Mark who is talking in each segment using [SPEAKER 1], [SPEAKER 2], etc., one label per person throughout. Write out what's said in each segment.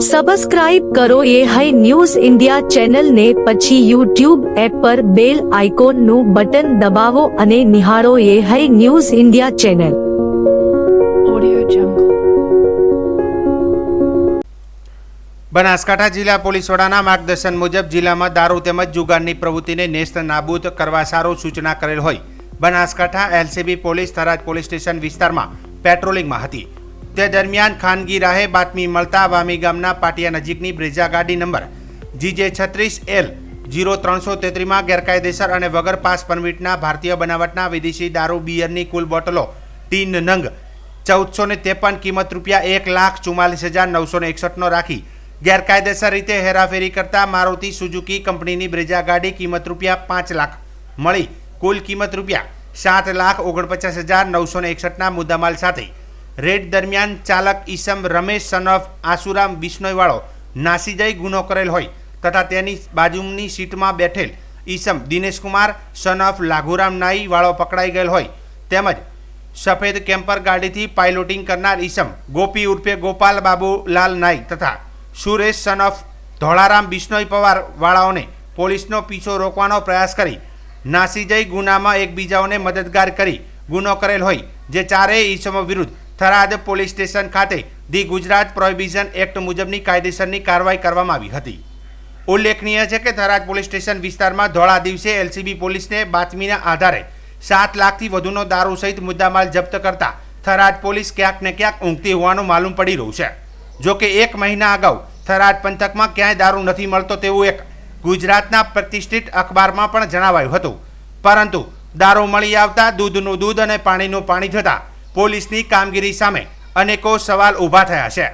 [SPEAKER 1] Subscribe કરો એ high news India channel ને પછી યુટ્યુબ એપ પર બેલ આઇકોન નું બટન દબાવો અને નિહાળો A high news India channel.
[SPEAKER 2] Banaskantha જિલ્લા પોલીસ વડાના માર્ગદર્શન મુજબ જિલ્લામાં દારૂ તેમજ જુગારની પ્રવૃત્તિને નેસ્ત નાબૂદ કરવા સારો સૂચના કરેલ હોય Banaskantha LCB police Tharad police station વિસ્તારમાં પેટ્રોલિંગમાં હતી. તે દરમિયાન ખાનગી રાહે બાતમી મળતા વામી ગામના પાટિયા નજીકની બ્રેઝા ગાડી નંબર GJ36L0333માં ગેરકાયદેસર અને વગર પાસ પરમિટના ભારતીય બનાવટના વિદેશી દારૂ બિયરની કુલ બોટલો 3 નંગ 1453 કિંમત ₹1,44,961 રાખી ગેરકાયદેસર રીતે હેરાફેરી કરતા મારુતિ સુઝુકી કંપનીની બ્રેઝા ગાડી કિંમત ₹5 લાખ મળી કુલ કિંમત ₹7,49,961ના મુદ્દામાલ સાથે રેડ દરમિયાન ચાલક ઈસમ રમેશ સન ઓફ આસુરામ બિશ્નોઈવાળો નાસી જઈ ગુનો કરેલ હોય તથા તેની બાજુની સીટમાં બેઠેલ ઈસમ દિનેશકુમાર સન ઓફ લાઘુરામ નાઈ વાળો પકડાઈ ગયેલ હોય તેમજ સફેદ કેમ્પર ગાડીથી પાયલોટિંગ કરનાર ઈસમ ગોપી ઉર્ફે ગોપાલ બાબુલાલ નાઈ તથા સુરેશ સન ઓફ ધોળારામ બિશ્નોઈ પવાર વાળાઓને પોલીસનો પીછો રોકવાનો પ્રયાસ કરી નાસી જઈ ગુનામાં એકબીજાઓને મદદગાર કરી ગુનો કરેલ હોય જે ચારેય ઈસમો વિરુદ્ધ થરાદ પોલીસ સ્ટેશન ખાતે ધી ગુજરાત પ્રોહિબિશન એક્ટ મુજબની કાયદેસરની કાર્યવાહી કરવામાં આવી હતી. ઉલ્લેખનીય છે કે થરાદ પોલીસ સ્ટેશન વિસ્તારમાં ધોળા દિવસે એલસીબી પોલીસને બાતમીના આધારે 7 લાખથી વધુનો દારૂ સહિત મુદ્દામાલ જપ્ત કરતા થરાદ પોલીસ ક્યાંક ને ક્યાંક ઊંઘતી હોવાનું માલુમ પડી રહ્યું છે. જો કે 1 મહિના અગાઉ થરાદ પંથકમાં ક્યાંય દારૂ નથી મળતો તેવું એક ગુજરાતના પ્રતિષ્ઠિત અખબારમાં પણ જણાવાયું હતું. પરંતુ દારૂ મળી આવતા દૂધનું દૂધ અને પાણીનું પાણી થતાં પોલીસની કામગીરી સામે અનેકો સવાલ ઊભા થયા છે.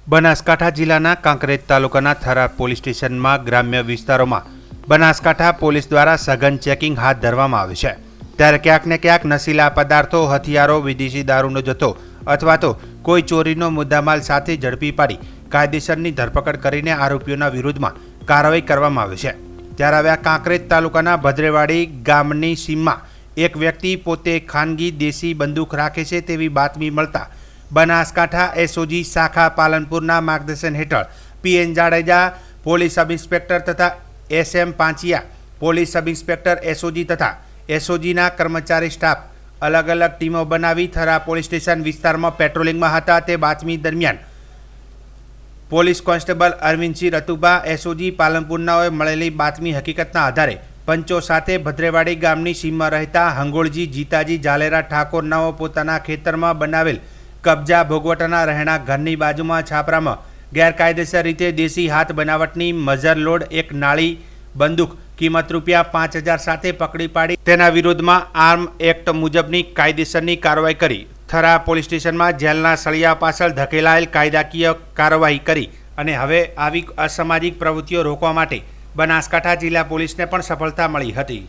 [SPEAKER 2] બનાસકાંઠા જિલ્લાના કાંકરેજ તાલુકાના થરાદ પોલીસ સ્ટેશનમાં ગ્રામ્ય વિસ્તારોમાં બનાસકાંઠા પોલીસ દ્વારા સઘન ચેકિંગ હાથ ધરવામાં આવે છે. ત્યારે ક્યાંક ને ક્યાંક નશીલા પદાર્થો, હથિયારો, વિદેશી દારૂનો જથ્થો અથવા તો કોઈ ચોરીનો મુદ્દામાલ સાથે ઝડપી પાડી કાયદેસરની ધરપકડ કરીને આરોપીઓના વિરુદ્ધમાં કાર્યવાહી કરવામાં આવે છે. ત્યારે હવે કાંકરેજ તાલુકાના ભદ્રેવાડી ગામની સીમમાં એક વ્યક્તિ પોતે ખાનગી દેશી બંદૂક રાખે છે તેવી બાતમી મળતા બનાસકાંઠા એસઓજી શાખા પાલનપુરના માર્ગદર્શન હેઠળ PN Jadeja police sub inspector તથા SM Panchiya police sub inspector SOG તથા એસઓજીના કર્મચારી સ્ટાફ અલગ અલગ ટીમો બનાવી થરા પોલીસ સ્ટેશન વિસ્તારમાં પેટ્રોલિંગમાં હતા. તે બાતમી દરમિયાન police constable Arvindsinh Ratubha SOG પાલનપુરનાઓએ મળેલી બાતમી હકીકતના આધારે પંચો સાથે ભદ્રેવાડી ગામની સીમમાં રહેતા હંગોળજી જીતાજી ઝાલેરા ઠાકોરનાઓ પોતાના ખેતરમાં બનાવેલ કબજા ભોગવટાના રહેણા ઘરની બાજુમાં છાપરામાં ગેરકાયદેસર રીતે દેશી હાથ બનાવટની મઝર લોડ એક નાળી બંદૂક કિંમત ₹5,000 સાથે પકડી પાડી તેના વિરોધમાં આર્મ એક્ટ મુજબની કાયદેસરની કાર્યવાહી કરી થરા પોલીસ સ્ટેશનમાં જેલના સળિયા પાછળ ધકેલાયેલ કાયદાકીય કાર્યવાહી કરી અને હવે આવી અસામાજિક પ્રવૃત્તિઓ રોકવા માટે બનાસકાંઠા જિલ્લા પોલીસને પણ સફળતા મળી હતી.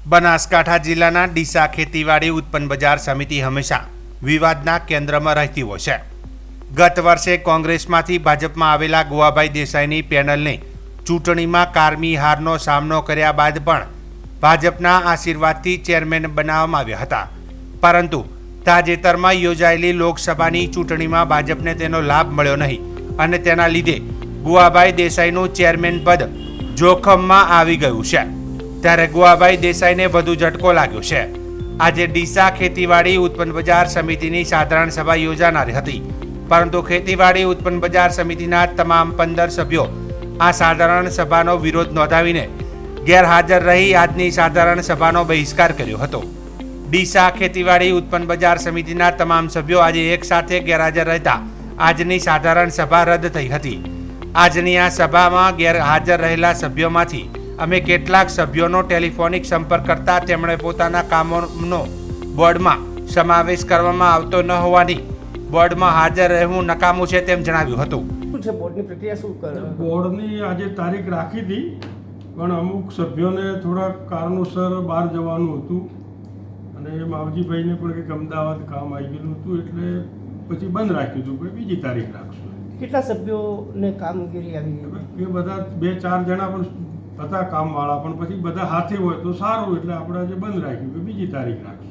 [SPEAKER 2] બનાસકાંઠા જિલ્લાના ડીસા ખેતીવાડી ઉત્પન્ન બજાર સમિતિ હંમેશા વિવાદના કેન્દ્રમાં રહેતી હોય છે. ગત વર્ષે કોંગ્રેસમાંથી ભાજપમાં આવેલા ગુવાભાઈ દેસાઈની પેનલને ચૂંટણીમાં કારમી હારનો સામનો કર્યા બાદ પણ ભાજપના આશીર્વાદથી ચેરમેન બનાવવામાં આવ્યા હતા. પરંતુ તાજેતરમાં યોજાયેલી લોકસભાની ચૂંટણીમાં ભાજપને તેનો લાભ મળ્યો નહીં અને તેના લીધે ગુવાભાઈ દેસાઈનું ચેરમેન પદ જોખમમાં આવી ગયું છે. ત્યારે ગુવાભાઈ દેસાઈને વધુ ઝટકો લાગ્યો છે. આજે ડીસા ખેતીવાડી ઉત્પન્ન બજાર સમિતિની સાધારણ સભા યોજાનારી હતી, પરંતુ ખેતીવાડી ઉત્પન્ન બજાર સમિતિના તમામ 15 સભ્યો આ સાધારણ સભાનો વિરોધ નોંધાવીને ગેરહાજર રહી આજની સાધારણ સભાનો બહિષ્કાર કર્યો હતો. ડીસા ખેતીવાડી ઉત્પન્ન બજાર સમિતિના તમામ સભ્યો આજે એક સાથે ગેરહાજર રહેતા આજની સાધારણ સભા રદ થઈ હતી. આજની આ સભામાં ગેરહાજર રહેલા સભ્યોમાંથી અમે કેટલાક સભ્યોનો ટેલિફોનિક સંપર્ક કરતા તેમણે પોતાના કામોનો બોર્ડમાં સમાવેશ કરવામાં આવતો ન હોવાની બોર્ડમાં હાજર રહેવું નકામું છે તેમ જણાવ્યું હતું.
[SPEAKER 3] બોર્ડની પ્રક્રિયા શું કરે?
[SPEAKER 4] બોર્ડની આજે તારીખ રાખી હતી, પણ અમુક સભ્યોને થોડા કારણોસર બહાર જવાનું હતું અને માવજીભાઈને પણ કંઈક અમદાવાદ કામ આવી ગયેલું હતું એટલે પછી બંધ રાખ્યું હતું કે બીજી તારીખ રાખશું.
[SPEAKER 3] કેટલા સભ્યોને કામગીરી આવી?
[SPEAKER 4] એ બધા 2-4 જણા પણ હતા કામવાળા, પણ પછી બધા હાથે હોય તો સારું એટલે આપણે આજે બંધ રાખ્યું કે બીજી તારીખ રાખશું.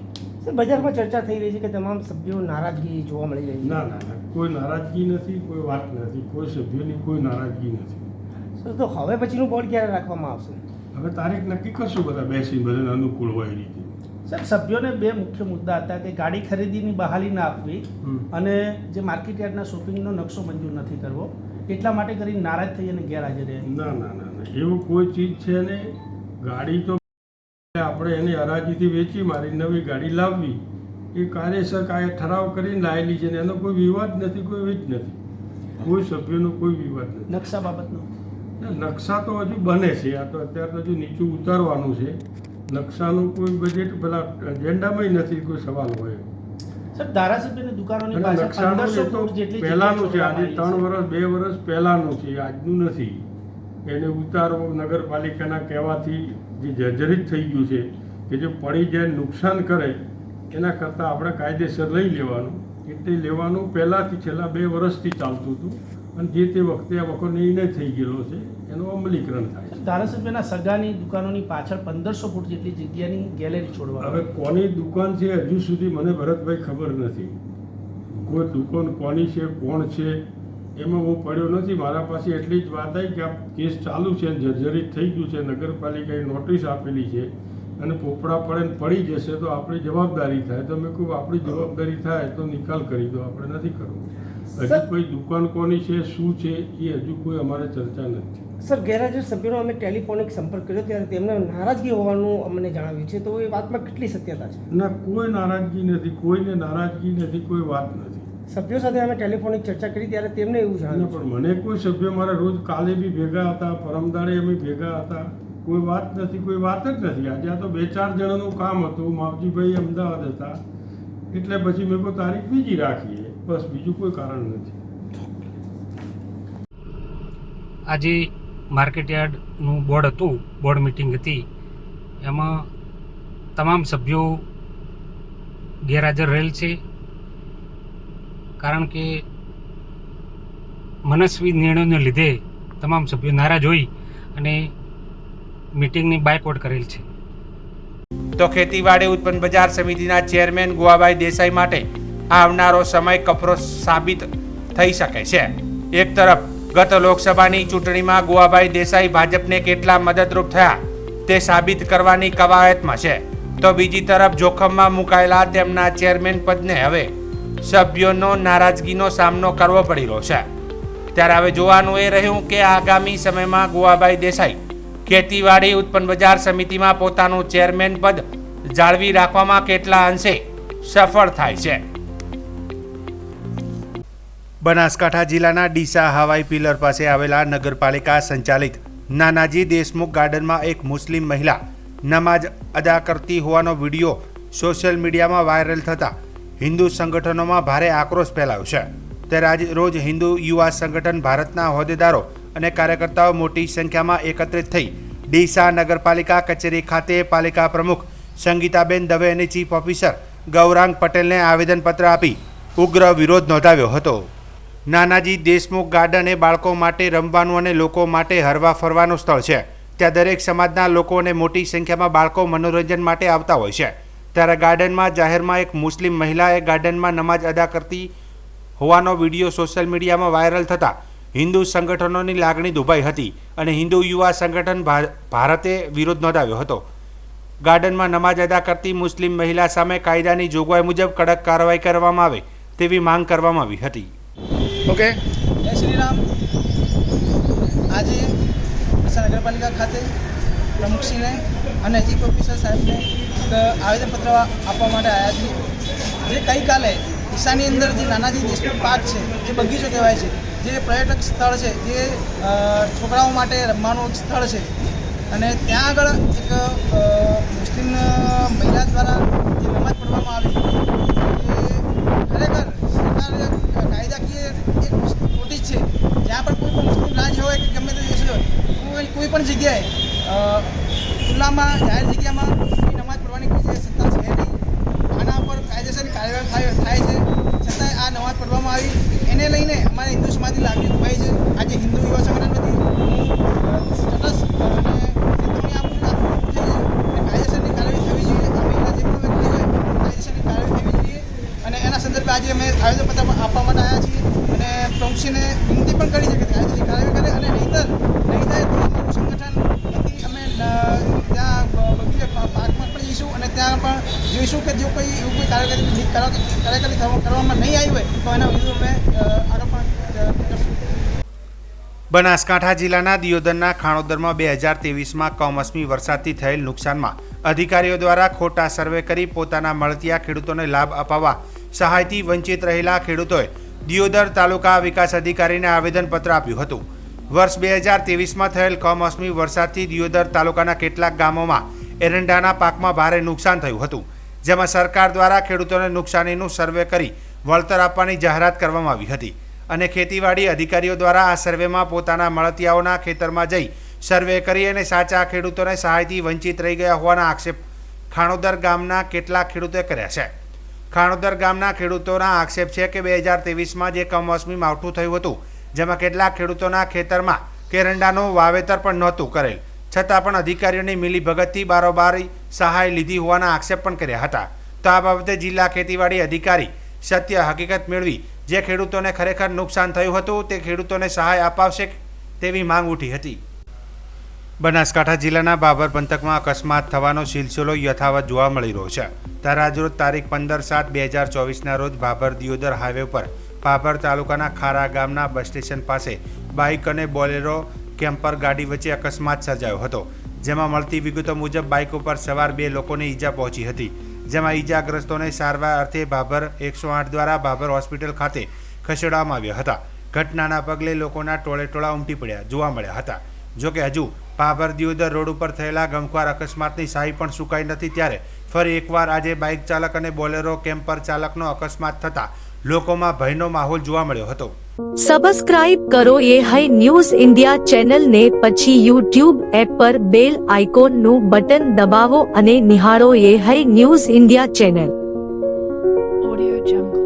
[SPEAKER 3] સર બજારમાં ચર્ચા થઈ રહી છે કે તમામ સભ્યો નારાજગી જોવા મળી રહી છે.
[SPEAKER 4] ના ના ના, કોઈ નારાજગી નથી, કોઈ વાત નથી, કોઈ સભ્યોની કોઈ નારાજગી નથી.
[SPEAKER 3] સર તો હવે પછીનું બોર્ડ ક્યારે રાખવામાં આવશે?
[SPEAKER 4] હવે તારીખ નક્કી કરશું, બધા બેસીને બધાને અનુકૂળ હોય એ રીતે.
[SPEAKER 3] સર સભ્યોને બે મુખ્ય મુદ્દા હતા કે ગાડી ખરીદીની બહાલી ના આપવી અને જે માર્કેટ યાર્ડના શોપિંગનો નકશો મંજૂર નથી કરવો, એટલા માટે કરીને નારાજ થઈ અને ગેરહાજર રહ્યા.
[SPEAKER 4] ના ના ના ના, એવું કોઈ ચીજ છે ને. ગાડી તો આપણે એની હરાજીથી વેચી મારી નવી ગાડી લાવવી એ કાર્યસર ઠરાવ કરીને લાવેલી છે ને એનો કોઈ વિવાદ નથી, કોઈ વીજ નથી, કોઈ સભ્યનો કોઈ વિવાદ નથી.
[SPEAKER 3] નકશા બાબતનો
[SPEAKER 4] નકશા તો હજુ બને છે, આ તો અત્યારે તો હજુ નીચું ઉતારવાનું છે. નકશાનું કોઈ બજેટ પેલા એજન્ડામાં નથી કોઈ સવાલ હોય.
[SPEAKER 3] સર ધારાસભ્યની દુકાનોની
[SPEAKER 4] અને
[SPEAKER 3] પાછળ
[SPEAKER 4] નકશાનું
[SPEAKER 3] 1500
[SPEAKER 4] એ તો
[SPEAKER 3] ફૂટ જેટલી
[SPEAKER 4] પહેલાંનું છે,
[SPEAKER 3] જગ્યા
[SPEAKER 4] આજે
[SPEAKER 3] છોડવામાં
[SPEAKER 4] 3 વર્ષ 2 વર્ષ પહેલાંનું છે, આજનું નથી. એને ઉતારવો નગરપાલિકાના કહેવાથી જે જર્જરિત થઈ ગયું છે કે જે પડી જાય નુકસાન કરે એના કરતાં આપણે કાયદેસર લઈ લેવાનું. એટલે લેવાનું પહેલાંથી છેલ્લા 2 વર્ષથી ચાલતું હતું અને જે તે વખતે આ વખત નિર્ણય થઈ ગયેલો છે એનું અમલીકરણ થાય છે.
[SPEAKER 3] ધારાસભ્યના સગાની દુકાનોની પાછળ 1500 ફૂટ જેટલી જગ્યાની ગેલેરી છોડવા.
[SPEAKER 4] હવે કોની દુકાન છે હજુ સુધી મને ભરતભાઈ ખબર નથી. કોઈ દુકાન કોની છે, કોણ છે એમાં હું પડ્યો નથી. મારા પાસે એટલી જ વાત આવી કે આ કેસ ચાલુ છે, જર્જરિત થઈ ગયું છે, નગરપાલિકાએ નોટિસ આપેલી છે અને પોપડા પડે ને પડી જશે તો આપણી જવાબદારી થાય. તો મેં કહું આપણી જવાબદારી થાય તો નિકાલ કરી દો, આપણે નથી કરવું. હજુ કોઈ દુકાન કોની છે, શું છે એ હજુ કોઈ અમારે ચર્ચા નથી.
[SPEAKER 3] સર ગેરહાજર સભ્યોનો અમે ટેલિફોનિક સંપર્ક કર્યો ત્યારે તેમને નારાજગી હોવાનું અમને જણાવ્યું છે, તો એ વાતમાં કેટલી સત્યતા છે?
[SPEAKER 4] ના, કોઈ નારાજગી નથી, કોઈને નારાજગી નથી, કોઈ વાત નથી.
[SPEAKER 3] સભ્યો સાથે અમે ટેલિફોનિક ચર્ચા કરી ત્યારે તેમને એવું
[SPEAKER 4] ના,
[SPEAKER 3] જણાવ્યું
[SPEAKER 4] પણ મને કોઈ સભ્ય મારા રોજ કાલે બી ભેગા હતા, પરમદાડે અમે ભેગા હતા, કોઈ વાત નથી, કોઈ વાત જ નથી. આજે આ તો 2-4 જણાનું કામ હતું. માવજીભાઈ અમદાવાદ હતા એટલે પછી મેં કોઈ તારીખ બીજી રાખીએ, બસ, બીજું કોઈ કારણ નથી.
[SPEAKER 5] આજે માર્કેટયાર્ડનું બોર્ડ હતું, બોર્ડ મિટિંગ હતી, એમાં તમામ સભ્યો ગેરહાજર રહેલ છે. કારણ કે મનસ્વી નિર્ણયોને લીધે તમામ સભ્યો નારાજ હોઈ અને મિટિંગની બાયકોટ કરેલ છે.
[SPEAKER 2] તો ખેતીવાડી ઉત્પન્ન બજાર સમિતિના ચેરમેન ગુવાભાઈ દેસાઈ માટે આવનારો સમય કપરો સાબિત થઈ શકે છે. એક તરફ ગત લોકસભાની ચૂંટણીમાં ગુવાભાઈ દેસાઈ ભાજપને કેટલા મદદરૂપ થયા તે સાબિત કરવાની કવાયતમાં છે, તો બીજી તરફ જોખમમાં મુકાયેલા તેમના ચેરમેન પદને હવે સભ્યોનો નારાજગીનો સામનો કરવો પડી રહ્યો છે. ત્યારે હવે જોવાનું એ રહ્યું કે આગામી સમયમાં ગુવાભાઈ દેસાઈ ખેતીવાડી ઉત્પન્ન બજાર સમિતિમાં પોતાનું ચેરમેન પદ જાળવી રાખવામાં કેટલા અંશે સફળ થાય છે. બનાસકાંઠા જિલ્લાના ડીસા હવાઈ પિલર પાસે આવેલા નગરપાલિકા સંચાલિત નાનાજી દેશમુખ ગાર્ડનમાં એક મુસ્લિમ મહિલા નમાઝ અદા કરતી હોવાનો વિડીયો સોશિયલ મીડિયામાં વાયરલ થતાં હિન્દુ સંગઠનોમાં ભારે આક્રોશ ફેલાયો છે. ત્યારે આજે રોજ હિન્દુ યુવા સંગઠન ભારતના હોદ્દેદારો અને કાર્યકર્તાઓ મોટી સંખ્યામાં એકત્રિત થઈ ડીસા નગરપાલિકા કચેરી ખાતે પાલિકા પ્રમુખ સંગીતાબેન દવે અને ચીફ ઓફિસર ગૌરાંગ પટેલને આવેદનપત્ર આપી ઉગ્ર વિરોધ નોંધાવ્યો હતો. નાનાજી દેશમુખ ગાર્ડન એ બાળકો માટે રમવાનું અને લોકો માટે હરવા ફરવાનું સ્થળ છે. ત્યાં દરેક સમાજના લોકો અને મોટી સંખ્યામાં બાળકો મનોરંજન માટે આવતા હોય છે. ત્યારે ગાર્ડનમાં જાહેરમાં એક મુસ્લિમ મહિલાએ ગાર્ડનમાં નમાઝ અદા કરતી હોવાનો વિડીયો સોશિયલ મીડિયામાં વાયરલ થતાં હિન્દુ સંગઠનોની લાગણી દુભાઈ હતી અને હિન્દુ યુવા સંગઠન ભારતે વિરોધ નોંધાવ્યો હતો. ગાર્ડનમાં નમાઝ અદા કરતી મુસ્લિમ મહિલા સામે કાયદાની જોગવાઈ મુજબ કડક કાર્યવાહી કરવામાં આવે તેવી માંગ કરવામાં આવી હતી.
[SPEAKER 6] ઓકે, જય શ્રી રામ. આજે ડીસા નગરપાલિકા ખાતે પ્રમુખશ્રીને અને ચીફ ઓફિસર સાહેબને આવેદનપત્ર આપવા માટે આવ્યા છીએ. જે ગઈકાલે ડીસાની અંદર જે નાનાજી દેશમુખ પાર્ક છે, જે બગીચો કહેવાય છે, જે પર્યટક સ્થળ છે, જે છોકરાઓ માટે રમવાનું સ્થળ છે, અને ત્યાં આગળ એક મુસ્લિમ મહિલા દ્વારા જે નમાઝ પઢવામાં આવી એ ખરેખર સરકારે કાયદાકીય એક નોટિસ છે. જ્યાં પણ કોઈ પણ મુસ્લિમ રાજ્ય હોય કે ગમે તે દેશ હોય, કોઈ પણ જગ્યાએ ખુલ્લામાં જાહેર જગ્યામાં નમાઝ પઢવાની કોઈ સત્તા છે નહીં. આના પર કાયદેસરની કાર્યવાહી થાય છે, છતાંય આ નમાઝ પઢવામાં આવી એને લઈને અમારે હિન્દુ સમાજની લાગણી દુભાઈ છે. આજે હિન્દુ યુવા સંગઠનમાંથી તટસ્થ અને ચેતવણી આપું છું અને કાયદેસરની કાર્યવાહી થવી જોઈએ. આ મહિલા જે પણ વ્યક્તિ હોય કાયદેસરની પ્રમુખશ્રીને વિનંતી પણ કરી છે કે કાયદેસરની કાર્યવાહી કરે, અને નહીં થાય તો અમારું સંગઠન વતી અમે ત્યાં બગીચા પાર્કમાં પણ જઈશું અને ત્યાં પણ જોઈશું કે જો કોઈ એવું કોઈ કાર્યકારી કરવામાં નહીં આવી હોય તો એના વિરુદ્ધ અમે આગળ પણ કરશું.
[SPEAKER 2] બનાસકાંઠા જિલ્લાના દિયોદરના ખાણોદરમાં 2023માં કમોસમી વરસાદથી થયેલ નુકસાનમાં અધિકારીઓ દ્વારા ખોટા સર્વે કરી પોતાના મળતિયા ખેડૂતોને લાભ અપાવવા સહાયથી વંચિત રહેલા ખેડૂતોએ દિયોદર તાલુકા વિકાસ અધિકારીને આવેદનપત્ર આપ્યું હતું. વર્ષ 2023માં થયેલ કમોસમી વરસાદથી દિયોદર તાલુકાના કેટલાક ગામોમાં એરંડાના પાકમાં ભારે નુકસાન થયું હતું, જેમાં સરકાર દ્વારા ખેડૂતોને નુકસાનીનું સર્વે કરી વળતર આપવાની જાહેરાત કરવામાં આવી હતી અને ખેતીવાડી અધિકારીઓ દ્વારા આ સર્વેમાં પોતાના મળતિયાઓના ખેતરમાં જઈ સર્વે કરી અને સાચા ખેડૂતોને સહાયથી વંચિત રહી ગયા હોવાના આક્ષેપ ખાણોદર ગામના કેટલાક ખેડૂતોએ કર્યા છે. ખાણોદર ગામના ખેડૂતોના આક્ષેપ છે કે 2023માં જે કમોસમી માવઠું થયું હતું, જેમાં કેટલાક ખેડૂતોના ખેતરમાં એરંડાનું વાવેતર પણ નહોતું કરેલ, છતાં પણ અધિકારીઓની મિલીભગતથી બારોબારી સહાય લીધી હોવાના આક્ષેપ પણ કર્યા હતા. તો આ બાબતે જિલ્લા ખેતીવાડી અધિકારી સત્ય હકીકત મેળવી જે ખેડૂતોને ખરેખર નુકસાન થયું હતું તે ખેડૂતોને સહાય અપાવશે તેવી માંગ ઉઠી હતી. બનાસકાંઠા જિલ્લાના બાબર પંથકમાં અકસ્માત થવાનો સિલસિલો યથાવત જોવા મળી રહ્યો છે. ત્યારે આજરોજ તારીખ 15/7/2024ના રોજ ભાભર દિયોદર હાઈવે પર ભાભર તાલુકાના ખારા ગામના બસ સ્ટેશન પાસે બાઇક અને બોલેરો કેમ્પર ગાડી વચ્ચે અકસ્માત સર્જાયો હતો, જેમાં મળતી વિગતો મુજબ બાઇક ઉપર સવાર 2 લોકોને ઈજા પહોંચી હતી, જેમાં ઈજાગ્રસ્તોને સારવાર અર્થે ભાભર 108 દ્વારા ભાભર હોસ્પિટલ ખાતે ખસેડવામાં આવ્યા હતા. ઘટનાના પગલે લોકોના ટોળેટોળા ઉમટી પડ્યા જોવા મળ્યા હતા. જોકે હજુ ભાભર દિયોદર રોડ ઉપર થયેલા ગમખ્વાર અકસ્માતની શાહી પણ સુકાઈ નથી, ત્યારે ફરી એકવાર આજે બાઇક ચાલક અને બોલેરો કેમ્પર ચાલકનો અકસ્માત થતા લોકોમાં ભયનો માહોલ જોવા મળ્યો હતો.
[SPEAKER 1] સબસ્ક્રાઇબ કરો એ હાઈ ન્યૂઝ ઇન્ડિયા ચેનલ ને, પછી યુટ્યુબ એપ પર બેલ આઇકોન નું બટન દબાવો અને નિહાળો A high news India channel.
[SPEAKER 7] Audio Jungle.